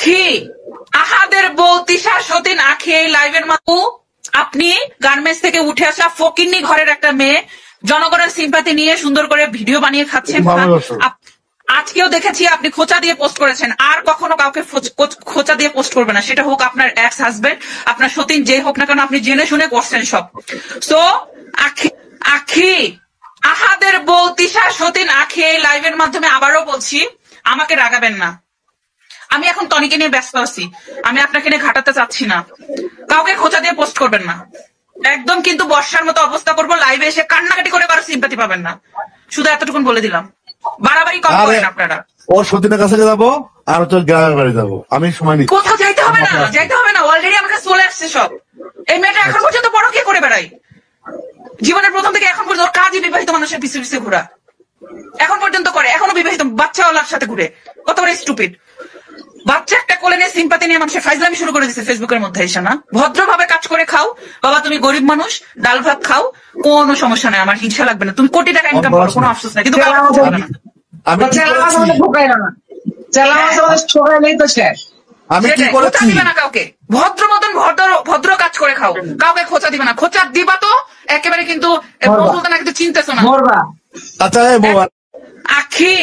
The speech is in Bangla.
আখি আহাদের বউ তিশা সতীন আখি এই লাইভের মাধ্যমে আপনি গার্মেন্টস থেকে উঠে আসা ফকিন্নি ঘরের একটা মেয়ে জনগণের সিম্পাতি নিয়ে সুন্দর করে ভিডিও বানিয়ে খাচ্ছেন। আজকেও দেখেছি আপনি খোঁচা দিয়ে পোস্ট করেছেন, আর কখনো কাউকে খোঁচা দিয়ে পোস্ট করবে না, সেটা হোক আপনার এক্স হাজবেন্ড, আপনার সতীন, যে হোক না কেন, আপনি জেনে শুনে করছেন সব। সো আখি আহাদের বউ তিশা সতীন আখি এই লাইভের মাধ্যমে আবারও বলছি, আমাকে রাগাবেন না। আমি এখন টনিকে নিয়ে ব্যস্ত আছি, আমি আপনাকে নিয়ে ঘাটাতে চাচ্ছি না। কাউকে খোঁচা দিয়ে পোস্ট করবেন না, একদম কিন্তু বর্ষার মতো অবস্থা করবো, লাইভে এসে কান্নাকাটি করে কারো সিম্পাতি পাবেন না। শুধু এতটুকুন বলে দিলাম, বাড়াবাড়ি কম করেন আপনারা। ও সতীনের কাছে যাবো আর তোর গ্রামের বাড়ি যাবো, আমি সময় নিচ্ছি। কোথাও যাইতে হবে না, যাইতে হবে না, অলরেডি আমাকে চলে আসছে সব। এই মেয়েটা এখন পর্যন্ত বড় কে করে বেড়াই, জীবনের প্রথম থেকে এখন পর্যন্ত কাজই বিবাহিত মানুষের পিছিয়ে পিছিয়ে ঘোরা, এখন পর্যন্ত করে, এখনো বিবাহিত বাচ্চাওয়ালার সাথে ঘুরে। কত বড় স্টুপিড বাচ্চা একটা কোলে নিয়ে সিম্পাতি নিয়ে মানুষের ফাইজলামি শুরু করে দিচ্ছে ফেসবুকের মধ্যে এসে। না, ভদ্রভাবে কাজ করে খাও বাবা, তুমি গরিব মানুষ, ডাল ভাত খাও, কোনো সমস্যা নাই, আমার হিংসা লাগবে না। তুমি কোটি টাকা ইনকাম করো, কোনো আফসোস নাই, কিন্তু খোঁচা দিবে না কাউকে। ভদ্র মতন ভদ্র কাজ করে খাও, কাউকে খোঁচা দিবে না। খোঁচা দিবা তো একেবারে কিন্তু চিনতেছো না। আচ্ছা আখি